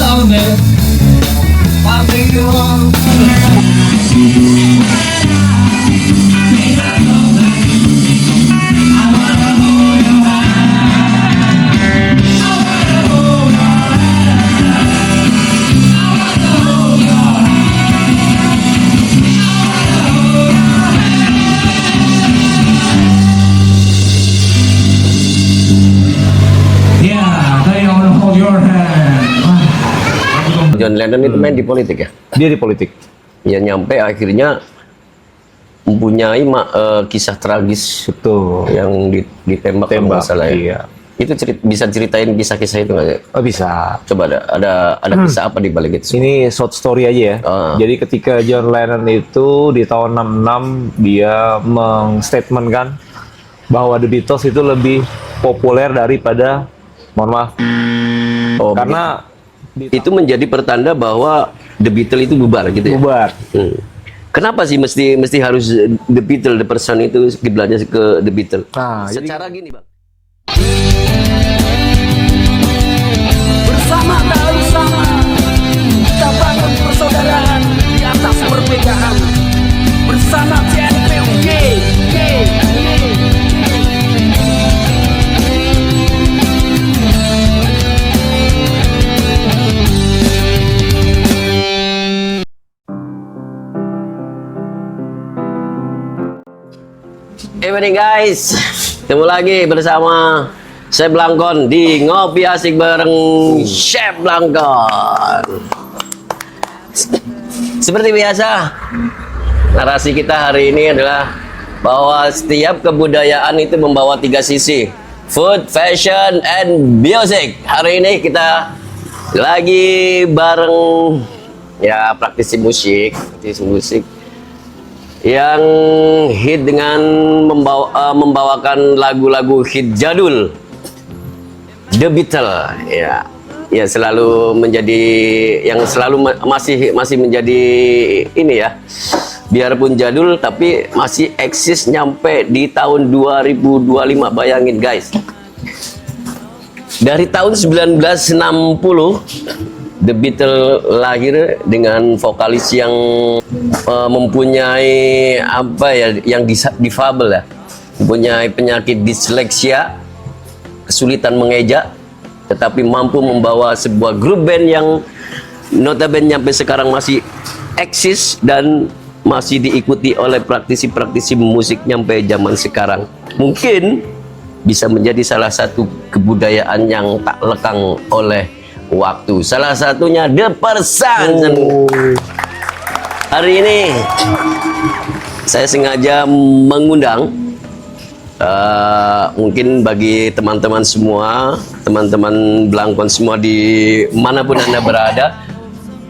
love me. Why do you want? John Lennon itu main di politik ya? Dia di politik. Ya nyampe akhirnya mempunyai kisah tragis Betul. yang ditembak kalau nggak salah ya. Iya. Itu bisa ceritain kisah-kisah itu nggak sih? Oh, bisa. Coba ada kisah apa di balik itu? Ini short story aja ya. Jadi ketika John Lennon itu di tahun 66 dia mengstatementkan bahwa The Beatles itu lebih populer daripada, mohon maaf, karena itu menjadi pertanda bahwa The Beatles itu bubar gitu ya? bubar. Kenapa sih mesti harus The Beatles, the person itu kiblatnya ke The Beatles? Nah, secara gini bang. Bersama tak bersama, kita bangun persaudaraan di atas perbedaan. Bersama TNPUG. Evening guys, ketemu lagi bersama Chef Blangkon di Ngopi Asik bareng Chef Blangkon. Seperti biasa, narasi kita hari ini adalah bahwa setiap kebudayaan itu membawa tiga sisi: food, fashion, and music. Hari ini kita lagi bareng ya praktisi musik yang hit dengan membawakan lagu-lagu hit jadul The Beatles ya selalu menjadi yang selalu masih menjadi ini ya, biarpun jadul tapi masih eksis nyampe di tahun 2025. Bayangin guys, dari tahun 1960 The Beatles lahir dengan vokalis yang mempunyai apa ya, yang difabel ya, mempunyai penyakit disleksia, kesulitan mengeja, tetapi mampu membawa sebuah grup band yang notabene sampai sekarang masih eksis dan masih diikuti oleh praktisi-praktisi musik sampai zaman sekarang. Mungkin bisa menjadi salah satu kebudayaan yang tak lekang oleh waktu. Salah satunya The Person. Hari ini saya sengaja mengundang mungkin bagi teman-teman semua, teman-teman Blangkon semua di manapun Anda berada,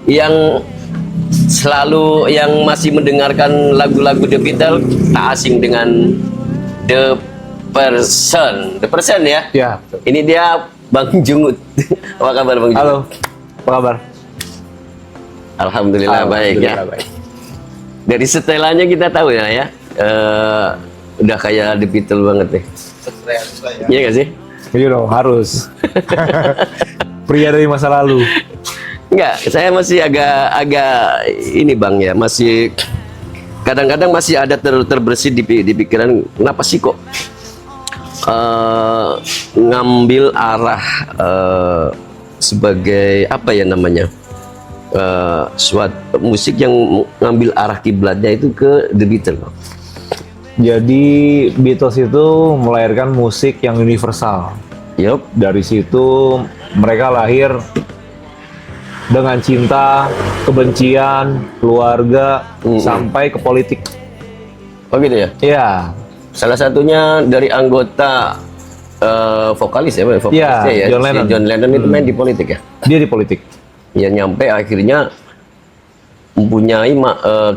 yang masih mendengarkan lagu-lagu The Beatles, tak asing dengan The Person. The Person ya? Ya. Ini dia Bang Jungut. Apa kabar Bang Jungut? Halo. Apa kabar? Alhamdulillah baik ya. Baik. Dari setelannya kita tahu ya, udah kayak The Beatles banget nih. Iya nggak sih? Iya dong, harus. Pria dari masa lalu. Enggak, saya masih agak ini Bang ya, masih kadang-kadang masih ada terbersit di pikiran, kenapa sih kok ngambil arah sebagai apa ya namanya, suatu musik yang ngambil arah kiblatnya itu ke The Beatles. Jadi Beatles itu melahirkan musik yang universal. Yup. Dari situ mereka lahir dengan cinta, kebencian, keluarga, sampai ke politik. Oh gitu ya? Iya. Salah satunya dari anggota vokalis ya, vokalisnya ya, John Lennon. Si John Lennon itu main di politik ya? Dia di politik. Ya nyampe akhirnya mempunyai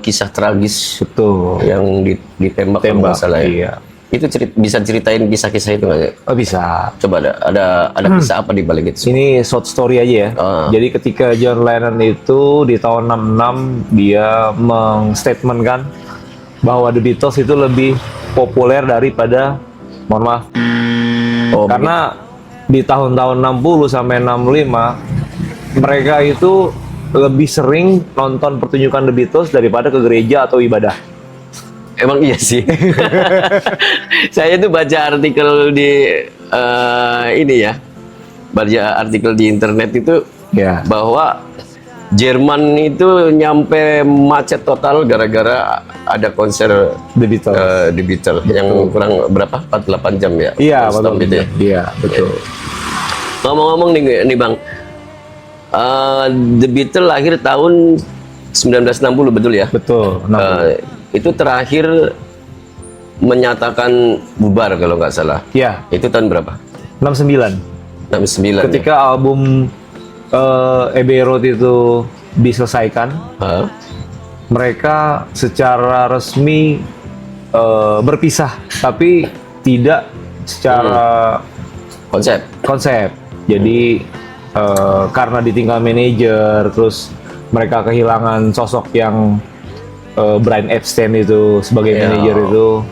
kisah tragis. Betul. Yang ditembak kalau nggak salah ya. Iya. Itu bisa ceritain kisah-kisah itu nggak sih? Oh, bisa. Coba ada kisah apa di balik itu? Ini short story aja ya. Jadi ketika John Lennon itu di tahun 66 dia mengstatementkan bahwa The Beatles itu lebih populer daripada, mohon maaf, karena di tahun-tahun 60 sampai 65 mereka itu lebih sering nonton pertunjukan The Beatles daripada ke gereja atau ibadah. Emang iya sih. Saya tuh baca artikel di ini ya, baca artikel di internet itu Ya. bahwa Jerman itu nyampe macet total gara-gara ada konser The Beatles. The Beatles yang kurang berapa? 48 jam ya? Iya, Stop betul. gitu ya. Iya, betul. Ngomong-ngomong nih Bang, The Beatles lahir tahun 1960 betul ya? Betul. Itu terakhir menyatakan bubar kalau nggak salah. Iya, Itu tahun berapa? 69. 69. Ketika album Abbey Road itu diselesaikan, Hah? mereka secara resmi berpisah, tapi tidak secara Konsep. konsep. Jadi karena ditinggal manajer, terus mereka kehilangan sosok yang Brian Epstein itu sebagai Ya. manajer itu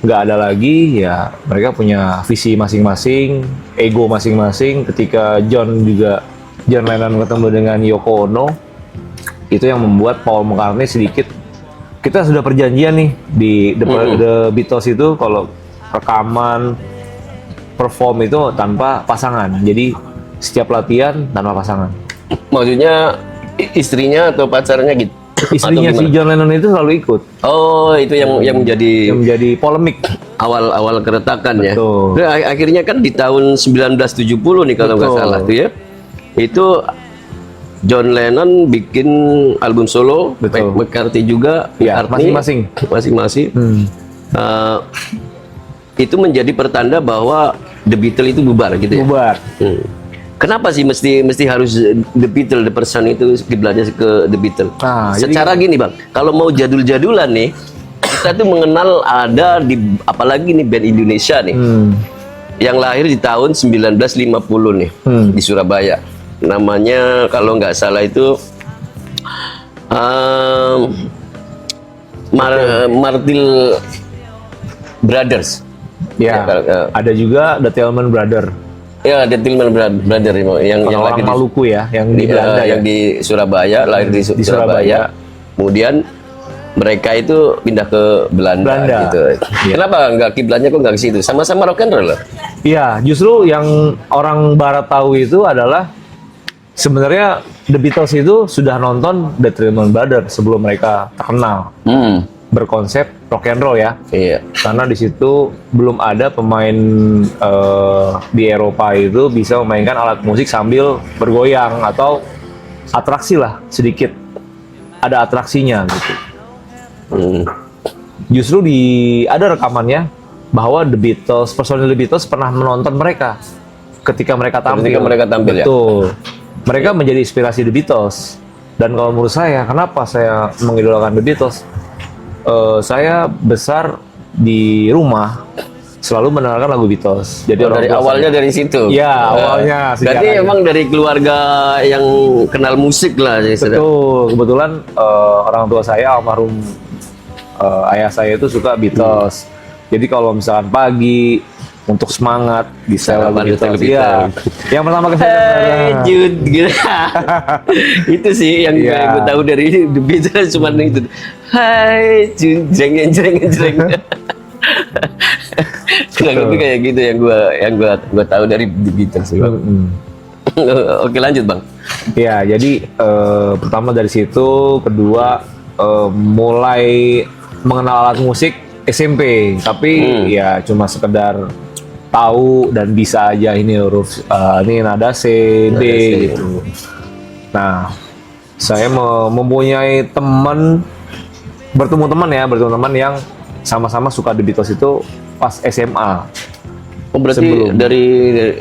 nggak ada lagi. Ya mereka punya visi masing-masing, ego masing-masing. Ketika John Lennon ketemu dengan Yoko Ono, itu yang membuat Paul McCartney sedikit, kita sudah perjanjian nih di The Beatles itu kalau rekaman perform itu tanpa pasangan. Jadi setiap latihan tanpa pasangan. Maksudnya istrinya atau pacarnya gitu? Istrinya Atau si gimana? John Lennon itu selalu ikut. Oh, itu yang menjadi Yang menjadi polemik. awal keretakan ya. Betul. Nah, akhirnya kan di tahun 1970 nih kalau nggak Betul. salah tuh ya. Itu John Lennon bikin album solo, Betul. McCartney juga, Ya, McCartney masing-masing. Eh, itu menjadi pertanda bahwa The Beatles itu bubar gitu ya. Bubar. Kenapa sih mesti harus The Beatles, the person itu kiblatnya ke The Beatles? Nah, Secara gini Bang, kalau mau jadul-jadulan nih, kita tuh mengenal ada di apalagi nih band Indonesia nih, yang lahir di tahun 1950 nih di Surabaya. Namanya kalau nggak salah itu Martil Brothers. Ya, ada juga The Tillman Brother. Ya, The Tillman Brother yang Orang lagi Maluku ya, yang di ya, Belanda yang ya. di Surabaya, lahir di Surabaya. Surabaya. Kemudian mereka itu pindah ke Belanda. Gitu. Iya. Kenapa nggak kiblatnya kok nggak ke situ? Sama-sama rock and roll loh. Iya, justru yang orang Barat tahu itu adalah sebenarnya The Beatles itu sudah nonton The Tillman Brothers sebelum mereka terkenal. Berkonsep rock and roll ya. Iya. Karena di situ belum ada pemain di Eropa itu bisa memainkan alat musik sambil bergoyang atau atraksi lah sedikit. Ada atraksinya gitu. Justru ada rekamannya bahwa The Beatles, personil The Beatles pernah menonton mereka ketika mereka tampil. Ketika mereka tampil, ya? Betul. Mereka menjadi inspirasi The Beatles. Dan kalau menurut saya, kenapa saya mengidolakan The Beatles? Saya besar di rumah selalu mendengarkan lagu Beatles. Jadi Dari awalnya dari situ. Iya, awalnya Berarti sejarahnya. emang dari keluarga yang kenal musik lah. Betul, kebetulan orang tua saya almarhum ayah saya itu suka Beatles. Jadi kalau misalkan pagi untuk semangat bisa lagu Sarapan di Beatles. televisi. Iya. Yang pertama ke saya Hey Jude gitu. Itu sih yang Iya. gue tahu dari The Beatles cuma itu. Hai Jude, jreng jreng jreng. Kurang lebih kayak gitu yang gua tahu dari The Beatles. Bang. Oke lanjut Bang. Ya, jadi pertama dari situ, kedua mulai mengenal alat musik SMP, tapi ya cuma sekedar tahu dan bisa aja ini huruf ini nada C, D gitu. Nah, saya mempunyai bertemu teman yang sama-sama suka The Beatles itu pas SMA. Oh berarti Sebelum.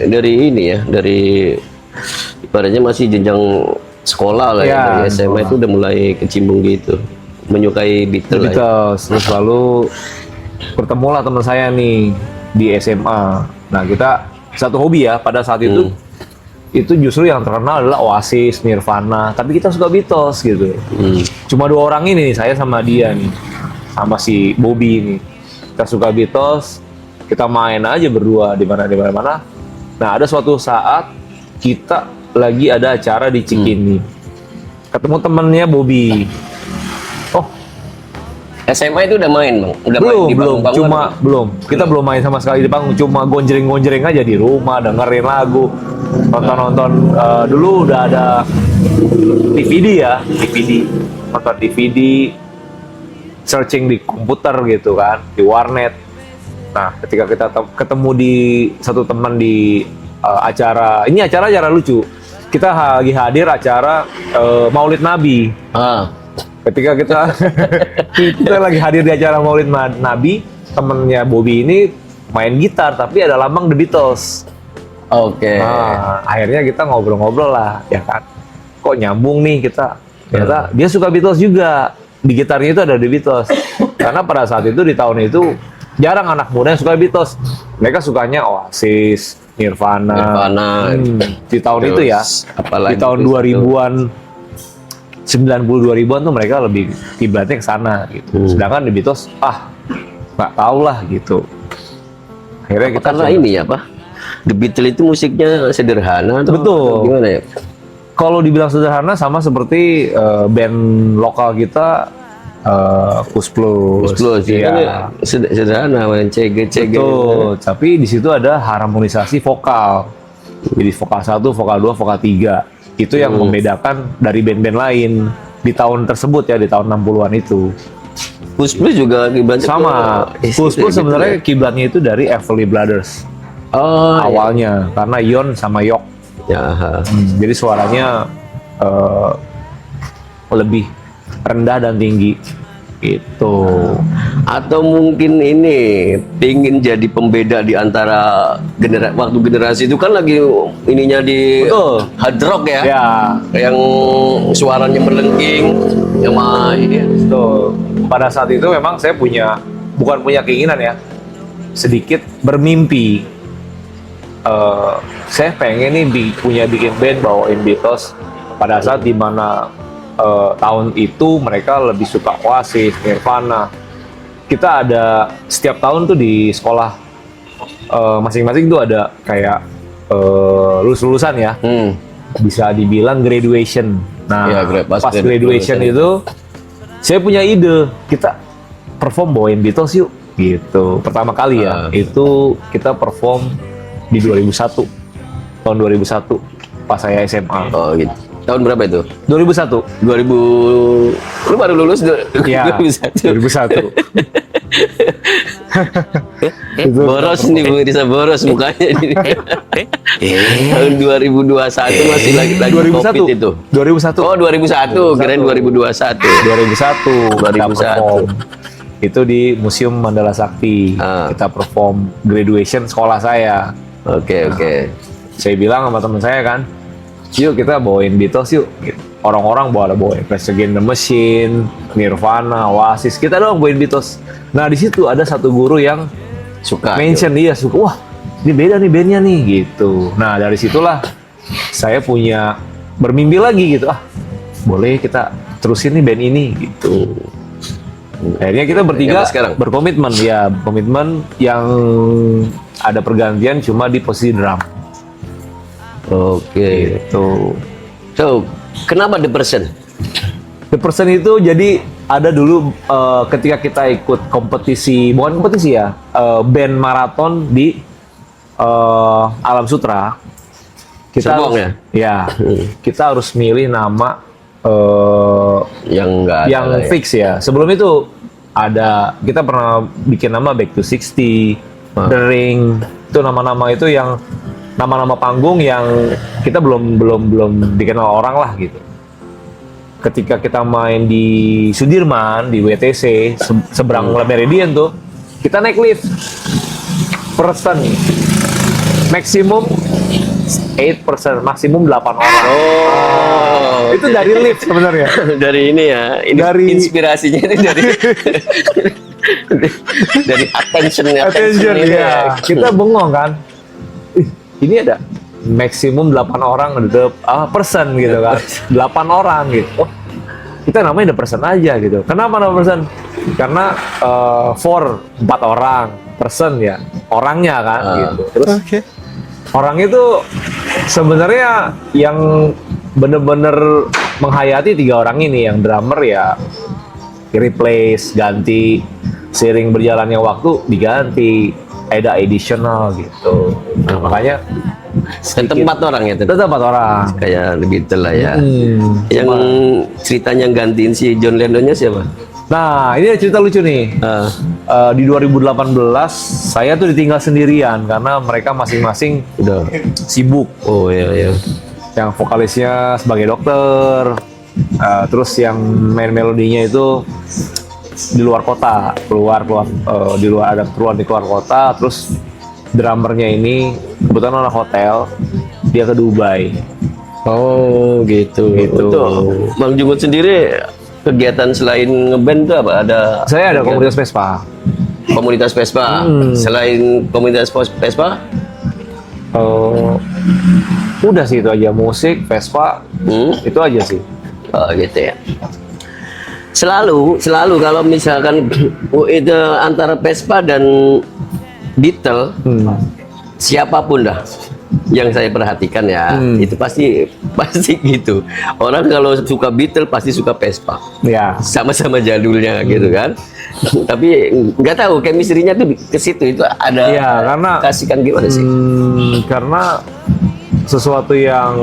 dari ini ya, dari ibaratnya masih jenjang sekolah lah ya, Ya, dari SMA itu udah mulai kecimbung gitu, menyukai The Beatles lah ya. Beatles. Terus lalu bertemulah teman saya nih di SMA. Nah, kita satu hobi ya pada saat itu. Itu justru yang terkenal adalah Oasis, Nirvana, tapi kita suka Beatles gitu. Cuma dua orang ini nih, saya sama dia nih, sama si Bobby ini. Kita suka Beatles, kita main aja berdua di mana. Nah, ada suatu saat kita lagi ada acara di Cikini. Ketemu temennya Bobby. Oh, SMA itu udah main bang? Udah main belum, di belum. panggung-panggungan, Cuma Bang? belum. Kita belum main sama sekali di panggung. Cuma gonjreng-gonjreng aja di rumah, dengerin lagu, nonton-nonton. Dulu udah ada DVD ya, DVD. Nonton DVD, searching di komputer gitu kan, di warnet. Nah, ketika kita ketemu di satu teman di acara, ini acara lucu. Kita lagi hadir acara Maulid Nabi. Ketika kita lagi hadir di acara Maulid Nabi, temennya Bobby ini main gitar tapi ada lambang The Beatles. Oke. Nah, akhirnya kita ngobrol-ngobrol lah, ya kan. Kok nyambung nih kita. Ternyata dia suka Beatles juga. Di gitarnya itu ada The Beatles. Karena pada saat itu di tahun itu jarang anak muda yang suka Beatles. Mereka sukanya Oasis, Nirvana. Di tahun Terus, itu ya. apalagi Di tahun itu? 2000-an 92-an tuh mereka lebih kiblatnya ke sana gitu. Sedangkan The Beatles nggak tahu lah gitu. Akhirnya kita Karena ini ya Pak, The Beatles itu musiknya sederhana atau Betul. atau gimana ya? kalau dibilang sederhana sama seperti band lokal kita Kus Plus. Plus Iya. kan ya, sederhana main CG. Betul, tapi di situ ada harmonisasi vokal. Jadi vokal 1, vokal 2, vokal 3. Itu yang membedakan dari band-band lain di tahun tersebut ya, di tahun 60-an itu. Plus juga kiblatnya Sama, Kus Plus sebenarnya kiblatnya itu dari Everly Brothers awalnya, karena Yon sama Yok. Jadi suaranya lebih rendah dan tinggi gitu. Atau mungkin ini pingin jadi pembeda di antara waktu generasi itu kan lagi ininya di Betul. hard rock ya, Ya, yang suaranya melengking, yang betul. Pada saat itu memang saya bukan punya keinginan ya, sedikit bermimpi. Saya pengen nih bikin band bawain Beatles pada saat dimana tahun itu mereka lebih suka Oasis, Nirvana. Kita ada setiap tahun tuh di sekolah masing-masing tuh ada kayak lulus-lulusan ya. Bisa dibilang graduation. Nah, Ya, pas pas graduation graduation itu saya punya ide, kita perform bawain Beatles yuk gitu. Pertama kali ya, itu kita perform di 2001. Tahun 2001 pas saya SMA. Oh gitu. Tahun berapa itu? 2001. 2000. Lu baru lulus Ya, 2001. Boros nih Bu, bisa boros mukanya ini. Tahun 2021 masih lagi 2001. Covid itu. 2001. Oh 2001, kirain 2021. 2001. 2001. Itu di Museum Mandala Sakti. Kita perform graduation sekolah saya. Oke. Saya bilang sama teman saya kan, yuk kita bawain Beatles yuk. Gitu. Orang-orang bawain Rage Against the Machine, Nirvana, Oasis. Kita doang bawain Beatles. Nah di situ ada satu guru yang Suka. mention dia suka, wah ini beda nih bandnya nih gitu. Nah dari situlah saya punya bermimpi lagi gitu, boleh kita terusin nih band ini gitu. Akhirnya kita bertiga berkomitmen yang ada pergantian cuma di posisi drum. Oke. Gitu. So, kenapa The Person? The Person itu jadi ada dulu ketika kita ikut bukan kompetisi ya, band maraton di Alam Sutra. Kita Serpong ya? Ya, kita harus milih nama Yang enggak yang fix ya. Sebelum itu kita pernah bikin nama Back to 60, The Ring. Itu nama-nama itu yang nama-nama panggung yang kita belum dikenal orang lah gitu. Ketika kita main di Sudirman, di WTC, seberang Meridian tuh, kita naik lift. Person, maksimum 8%, maksimum 8 orang. Itu dari lift sebenarnya. Dari ini ya, inspirasinya ini dari attention ini ya. Kita bengong kan. Ini ada maksimum 8 orang person gitu kan. 8 orang gitu. Oh, kita namanya The Person aja gitu. Kenapa nama person? Karena 4 orang, person ya, orangnya kan gitu. Terus orang itu Sebenarnya yang bener-bener menghayati 3 orang ini, yang drummer ya replace, ganti, seiring berjalannya waktu diganti, ada additional gitu. Nah, makanya Tetap 4 orang ya, tetap 4 orang. kayak The Beatles lah ya. Hmm. Yang ceritanya gantiin si John Lennonnya siapa? Nah, ini ada cerita lucu nih. Di 2018 saya tuh ditinggal sendirian karena mereka masing-masing Udah. sibuk. Oh iya iya. Yang vokalisnya sebagai dokter, terus yang main melodinya itu di luar kota, keluar di luar, ada keperluan di luar kota. Terus drummernya ini kebetulan anak hotel, dia ke Dubai. Oh gitu. Gitu. Tuh, Bang Jungut sendiri kegiatan selain ngeband tuh apa? Ada Saya ada komunitas Vespa. komunitas Vespa. Selain komunitas Vespa, Udah sih itu aja, musik, Vespa, itu aja sih. oh gitu ya. Selalu kalau misalkan itu antara Vespa dan Beatle, siapapun dah yang saya perhatikan ya, itu pasti gitu. Orang kalau suka Beatle pasti suka Vespa. Ya. Sama-sama jadulnya gitu kan. Tapi nggak tahu chemistry-nya tuh ke situ itu ada. Iya, karena kasihkan gimana sih? Karena sesuatu yang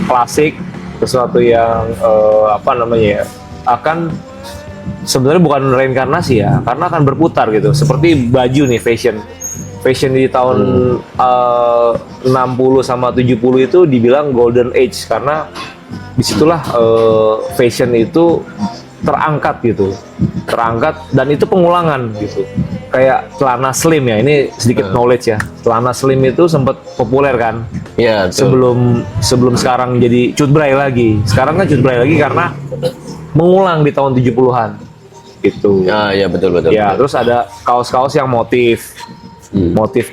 klasik, sesuatu yang apa namanya ya, akan sebenarnya bukan reinkarnasi ya, karena akan berputar gitu. Seperti baju nih, fashion di tahun 60 sama 70 itu dibilang golden age karena disitulah fashion itu terangkat gitu, dan itu pengulangan gitu. Kayak celana slim ya, ini sedikit knowledge ya. Celana slim itu sempat populer kan, Ya, betul. sebelum sekarang jadi cutbray lagi. Sekarang kan cutbray lagi karena mengulang di tahun 70-an gitu. Ya betul. Ya, terus ada kaos-kaos yang motif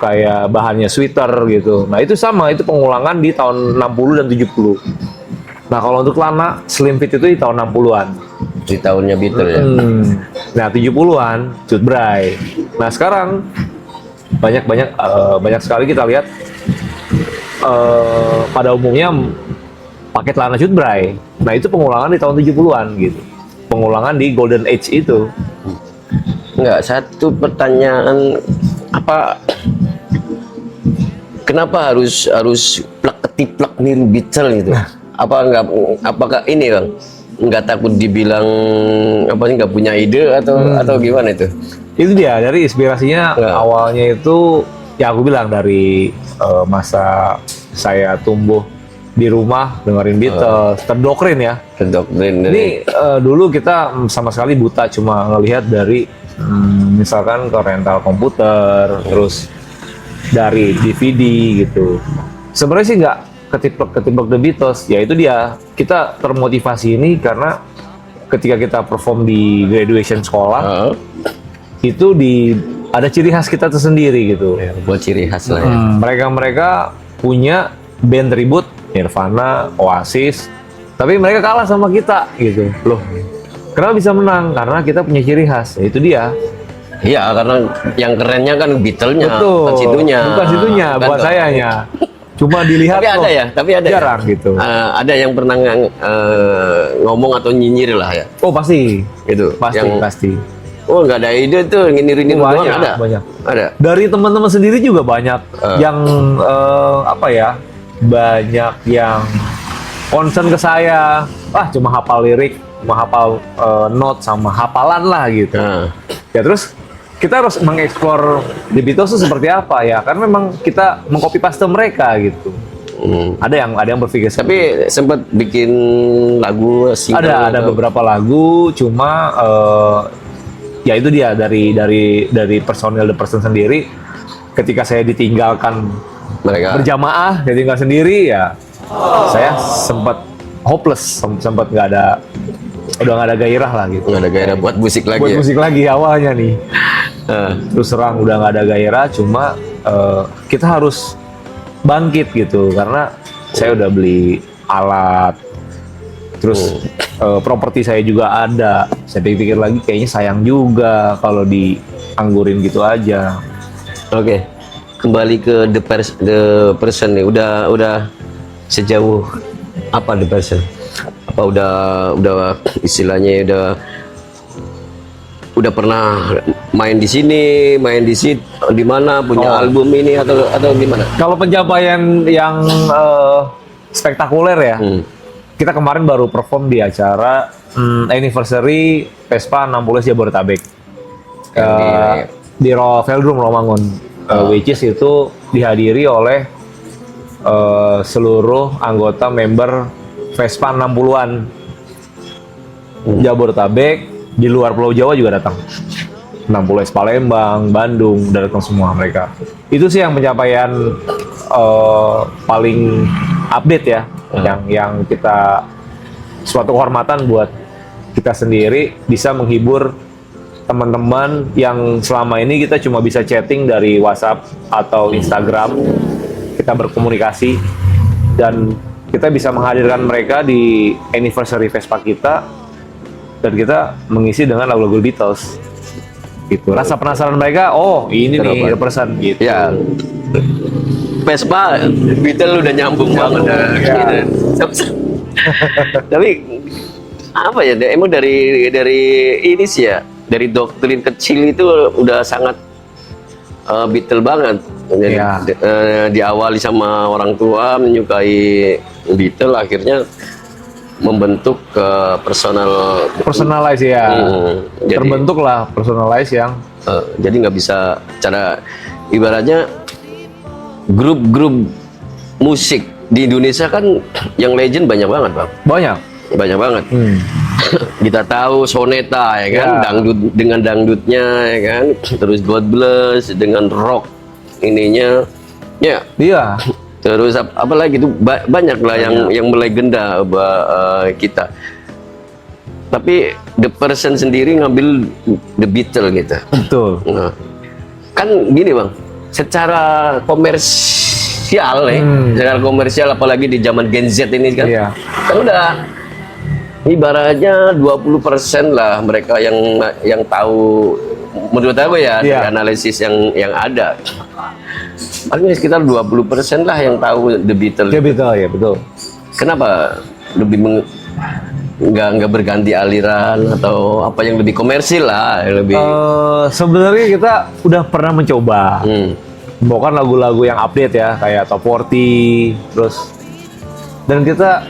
kayak bahannya sweater gitu. Nah, itu sama, itu pengulangan di tahun 60 dan 70. Nah, kalau untuk celana slim fit itu di tahun 60-an. Di tahunnya Beatle ya. Nah, 70-an cutbray. Nah, sekarang banyak sekali kita lihat pada umumnya pakai celana cutbray. Nah, itu pengulangan di tahun 70-an gitu. Pengulangan di golden age itu. Enggak, satu pertanyaan, apa kenapa harus plak-ketiplak niru Beatle gitu? Apakah ini Bang nggak takut dibilang apa sih, nggak punya ide atau gimana itu? Itu dia, dari inspirasinya awalnya itu ya aku bilang dari masa saya tumbuh di rumah dengerin Beatles, terdoktrin ya. Terdoktrin. Ini dulu kita sama sekali buta, cuma ngelihat dari misalkan ke rental komputer, terus dari DVD gitu. Sebenarnya sih nggak ketiplek The Beatles, ya itu dia. Kita termotivasi ini karena ketika kita perform di graduation sekolah, itu ada ciri khas kita tersendiri gitu. Ya, buat ciri khas lah ya. Mereka punya band tribute, Nirvana, Oasis, tapi mereka kalah sama kita gitu. Loh, kenapa bisa menang? Karena kita punya ciri khas, ya itu dia. Iya, karena yang kerennya kan Beatle-nya, Betul. bukan situnya. Bukan situnya, Kan buat toh. sayanya. Cuma dilihat Tapi ada jarang ya? gitu. Ada yang pernah ngomong atau nyinyir lah ya. Oh, pasti. Gitu. Pasti. Oh, nggak ada ide tuh nginirin doang, ada. Banyak. Ada. Dari teman-teman sendiri juga banyak yang apa ya? Banyak yang concern ke saya. Cuma hafal lirik, cuma hafal note sama hafalan lah gitu. Ya terus kita harus mengeksplor The Beatles itu seperti apa ya? Karena memang kita mengcopy paste mereka gitu. Ada yang berpikir Tapi sempat bikin lagu single. ada beberapa lagu, cuma ya itu dia dari personil The Person sendiri. Ketika saya ditinggalkan mereka berjamaah, saya tinggal sendiri ya, saya sempat hopeless, sempat udah nggak ada gairah lah gitu. nggak ada gairah buat musik lagi. Buat Ya? musik lagi awalnya nih. Terus terang udah nggak ada gairah, cuma kita harus bangkit gitu karena saya udah beli alat, terus properti saya juga ada. Saya pikir lagi kayaknya sayang juga kalau dianggurin gitu aja. Oke. Kembali ke the person nih. Udah sejauh apa The Person? Apa udah istilahnya udah pernah main di sini, main di situ, di mana punya album ini atau gimana? Kalau pencapaian yang spektakuler ya, kita kemarin baru perform di acara anniversary Vespa 60 Jabodetabek di Velodrome Romangun, which is itu dihadiri oleh seluruh anggota member Vespa 60-an Jabodetabek. Di luar Pulau Jawa juga datang. 60S Palembang, Bandung, udah datang semua mereka. Itu sih yang pencapaian paling update ya, yang kita suatu kehormatan buat kita sendiri bisa menghibur teman-teman yang selama ini kita cuma bisa chatting dari WhatsApp atau Instagram, kita berkomunikasi dan kita bisa menghadirkan mereka di anniversary Vespa kita. Dan kita mengisi dengan lagu-lagu Beatles gitu. Rasa penasaran mereka, oh ini nih The Person gitu. Ya, Vespa Beatles udah nyambung banget ya. gitu. Tapi apa ya, emang dari ini sih ya, dari doktrin kecil itu udah sangat Beatles banget. Jadi, Ya. Diawali sama orang tua menyukai Beatles, akhirnya membentuk ke Personalize ya. Jadi, terbentuk lah personalize yang jadi nggak bisa cara ibaratnya grup-grup musik di Indonesia kan yang legend banyak banget, Bang. Banyak banget. Kita tahu Soneta ya kan, Ya. dangdut dengan dangdutnya ya kan, terus God Bless dengan rock ininya. Ya. Iya. Terus apa lagi itu banyak lah yang melegenda kita. Tapi The Person sendiri ngambil The Beatles gitu. Betul. Nah, kan gini Bang, secara komersial secara komersial apalagi di zaman Gen Z ini kan, Iya. kan udah ibaratnya 20% lah mereka yang tahu, menurut aku ya, dari analisis yang ada. Paling sekitar 20% lah yang tahu The Beatles. The Beatles ya, betul. Kenapa lebih nggak berganti aliran atau apa yang lebih komersil lah, lebih Sebenarnya kita udah pernah mencoba bawakan lagu-lagu yang update ya, kayak Top 40, terus dan kita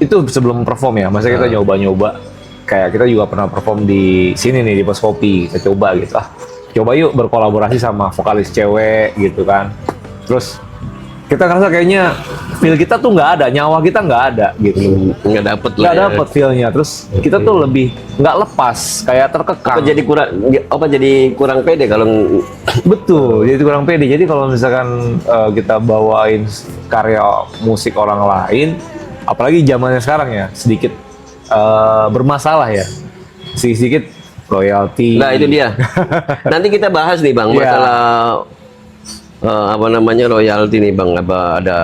itu sebelum perform ya, masa kita nyoba-nyoba, kayak kita juga pernah perform di sini nih di Pos Kopi, kita coba gitu, coba yuk berkolaborasi sama vokalis cewek gitu kan. Terus kita ngerasa kayaknya feel kita tuh nggak ada, nyawa kita nggak ada gitu. nggak dapet lah. Nggak dapet feel-nya. Terus kita tuh lebih nggak lepas, kayak terkekang. Apa jadi kurang pede kalau Betul, jadi kurang pede. Jadi kalau misalkan kita bawain karya musik orang lain, apalagi zamannya sekarang ya, sedikit bermasalah ya. Sedikit royalti. Nah itu dia. Nanti kita bahas nih Bang, masalah apa namanya royalti nih Bang. Apa ada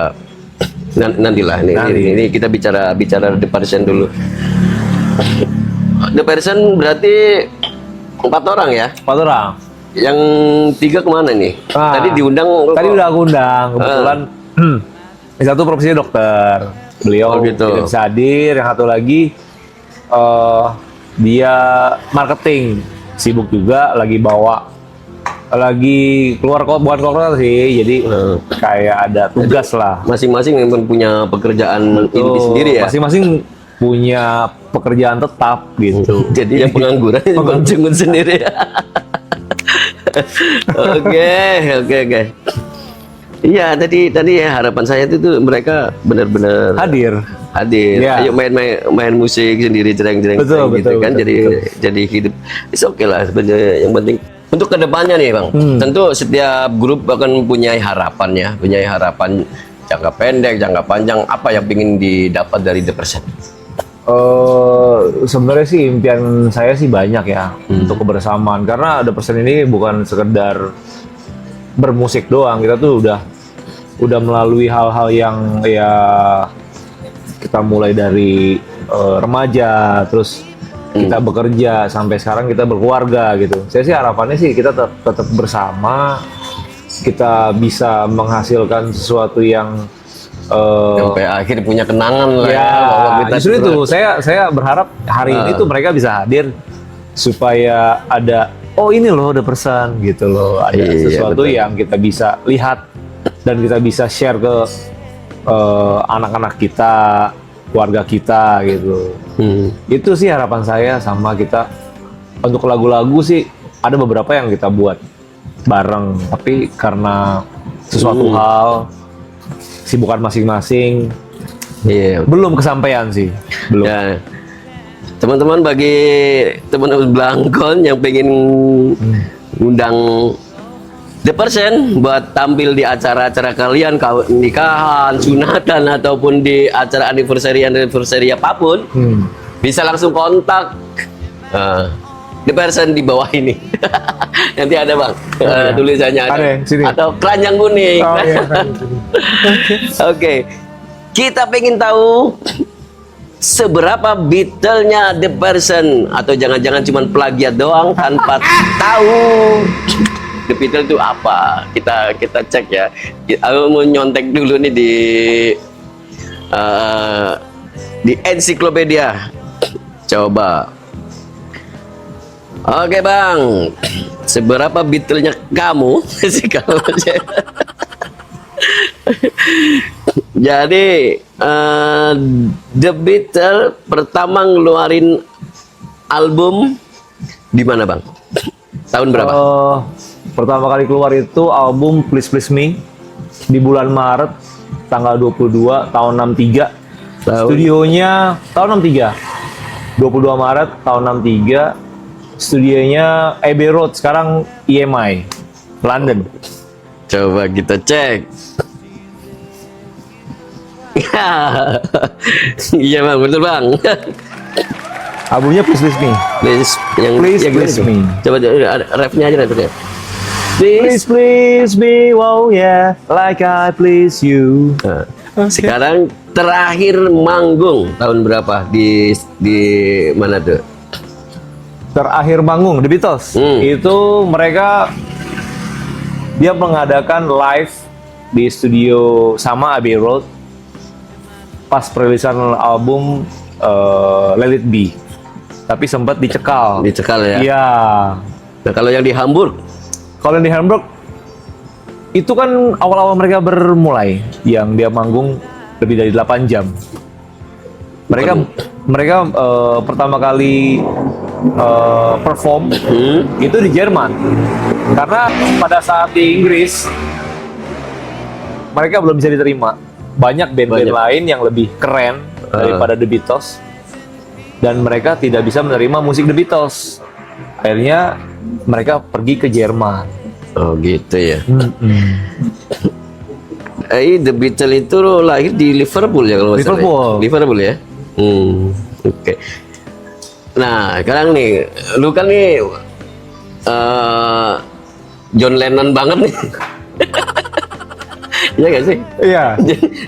nantilah ini kita bicara The Person dulu. The Person berarti 4 orang ya? 4 orang. Yang 3 kemana nih? Tadi diundang. Tadi udah aku undang. Kebetulan yang satu profesinya dokter. Beliau tidak bisa hadir. Yang satu lagi dia marketing, sibuk juga, lagi keluar bukan keluar sih, jadi kayak ada tugas lah. Masing-masing memang punya pekerjaan inti sendiri ya. Masing-masing punya pekerjaan tetap gitu. Jadi yang pengangguran Bang Jungun sendiri. Oke. Iya, tadi ya harapan saya itu mereka benar-benar hadir. Ya. Ayo main musik sendiri jereng-jereng gitu kan. Jadi hidup. It's okay lah sebenarnya, yang penting untuk kedepannya nih Bang. Tentu setiap grup akan punya harapan jangka pendek, jangka panjang. Apa yang ingin didapat dari The Person? Sebenarnya sih impian saya sih banyak ya untuk kebersamaan, karena The Person ini bukan sekedar bermusik doang, kita tuh udah melalui hal-hal yang ya kita mulai dari remaja, terus kita bekerja sampai sekarang kita berkeluarga gitu. Saya sih harapannya sih kita tetap bersama, kita bisa menghasilkan sesuatu yang Sampai akhir punya kenangan lah ya, bahwa kita justru itu pernah- saya berharap hari ini tuh mereka bisa hadir supaya ada ini loh The Person gitu loh, ada Iya, sesuatu betul. yang kita bisa lihat dan kita bisa share ke anak-anak kita, keluarga kita gitu. Itu sih harapan saya sama kita. Untuk lagu-lagu sih ada beberapa yang kita buat bareng, tapi karena sesuatu hal sibukan masing-masing Iya. belum kesampaian sih, belum. Ya, teman-teman, bagi teman-teman Blangkon yang pengen undang The Person buat tampil di acara-acara kalian, nikahan, sunatan ataupun di acara anniversary apapun, bisa langsung kontak The Person di bawah ini. Nanti ada bang tulisannya ada. Ada, sini. Atau keranjang kuning. Oh, iya. Oke, kita pengen tahu seberapa Beatle-nya The Person, atau jangan-jangan cuma plagiat doang tanpa tahu The Beatles itu apa. Kita cek ya. Aku mau nyontek dulu nih di ensiklopedia. Coba. Oke bang, seberapa Beatle-nya kamu? Jadi The Beatles pertama ngeluarin album di mana bang? Tahun berapa? Pertama kali keluar itu album Please Please Me di bulan Maret tanggal 22 tahun 63. Studionya tahun 63. 22 Maret tahun 63. Studionya Abbey Road, sekarang EMI, London. Coba kita cek. Iya bang, betul bang. Albumnya Please Please Me. Please, Please Please Me. Coba refnya aja refnya. Please please me, oh yeah, like I please you. Sekarang terakhir manggung tahun berapa di mana tuh? Terakhir manggung The Beatles itu mereka dia mengadakan live di studio sama Abbey Road pas perilisan album Let It Be, tapi sempat dicekal. Dicekal ya? Iya. Nah kalau yang di Hamburg? Kalau yang di Hamburg itu kan awal-awal mereka bermulai, yang dia manggung lebih dari 8 jam. Mereka pertama kali perform itu di Jerman, karena pada saat di Inggris mereka belum bisa diterima. Banyak band-band lain yang lebih keren daripada The Beatles, dan mereka tidak bisa menerima musik The Beatles. Akhirnya mereka pergi ke Jerman. Oh gitu ya. The Beatles itu lahir di Liverpool ya kalau nggak salah. Liverpool ya. Oke. Nah sekarang nih, lu kan nih John Lennon banget nih. Iya gak sih? Iya.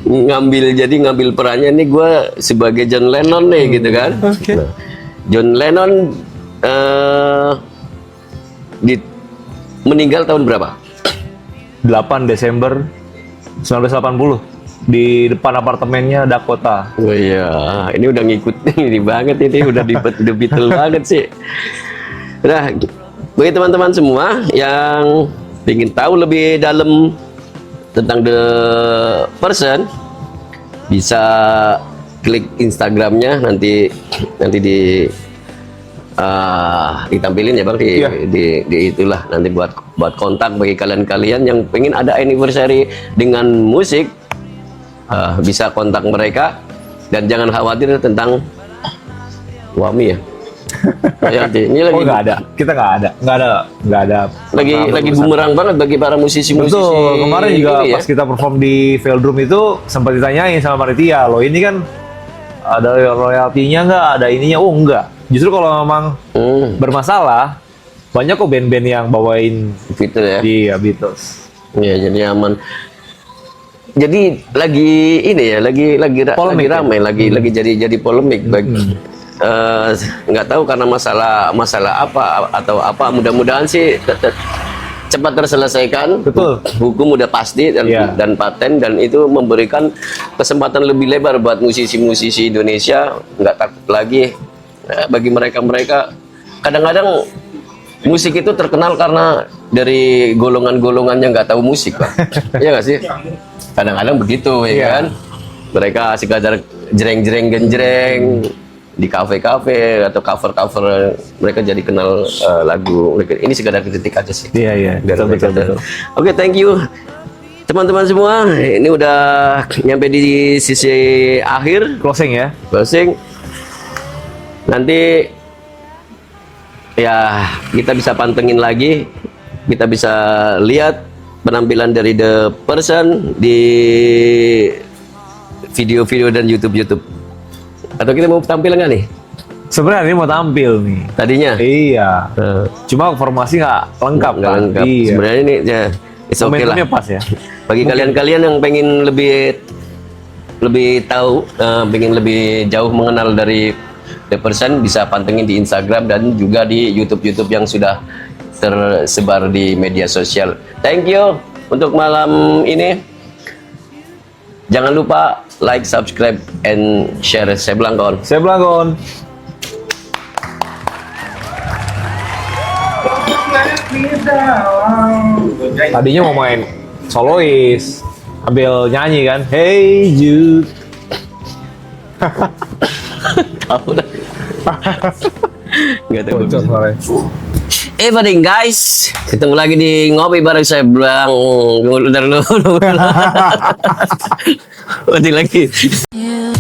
ngambil perannya nih, gue sebagai John Lennon nih gitu kan. Oke. Nah, John Lennon meninggal tahun berapa? 8 Desember 1980 di depan apartemennya Dakota. Oh iya, ini udah ngikut ini banget, ini udah di The Beatles banget sih. Nah, bagi teman-teman semua yang ingin tahu lebih dalam tentang The Person, bisa klik Instagramnya, nanti ditampilin ya bang di itulah, nanti buat kontak bagi kalian yang pengen ada anniversary dengan musik, bisa kontak mereka, dan jangan khawatir tentang Wami ya. Ini lagi nggak ada, kita nggak ada. Lagi bumerang banget bagi para musisi-musisi. Betul, kemarin juga ini pas kita perform di Veldrum itu sempat ditanyain sama panitia, loh ini kan ada royaltinya nggak, ada ininya? Oh enggak. Justru kalau memang bermasalah, banyak kok band-band yang bawain gitu ya. Iya, Beatles. Ya, jadi aman. Jadi lagi ini ya, lagi Polemik ramai, lagi jadi polemik. Nggak tahu karena masalah apa atau apa. Mudah-mudahan sih cepat terselesaikan. Betul. Hukum udah pasti dan Iya. dan paten, dan itu memberikan kesempatan lebih lebar buat musisi-musisi Indonesia, nggak takut lagi. Nah, bagi mereka kadang-kadang musik itu terkenal karena dari golongan-golongannya nggak tahu musik, Pak. Iya nggak sih? Kadang-kadang begitu, ya Iya. kan? Mereka sekadar jreng-jreng genjreng di kafe-kafe atau cover-cover, mereka jadi kenal lagu mereka. Ini sekadar kritik aja sih. Iya. Biar Betul, mereka betul, betul. tahu. Oke, thank you teman-teman semua. Ini udah nyampe di sisi akhir Closing ya. closing. Nanti ya kita bisa pantengin lagi, kita bisa lihat penampilan dari The Person di video-video dan YouTube. Atau kita mau tampil nggak nih? Sebenarnya ini mau tampil nih. Tadinya? Iya. Cuma formasi nggak lengkap Nggak kan? lengkap. Iya. Sebenarnya ini ya, it's okay lah. Momentumnya pas ya. Bagi kalian-kalian yang pengen lebih tahu, pengen lebih jauh mengenal dari The Person, bisa pantengin di Instagram dan juga di YouTube yang sudah tersebar di media sosial. Thank you untuk malam ini. Jangan lupa like, subscribe, and share. Saya bilang kawan. Saya Blagon. Tadinya mau main solois, ambil nyanyi kan. Hey Jude. Tahu dah. Nggak tahu. Bocor suaranya. Evening guys, ketemu lagi di ngopi bareng saya bilang udah dulu. Mati lagi. You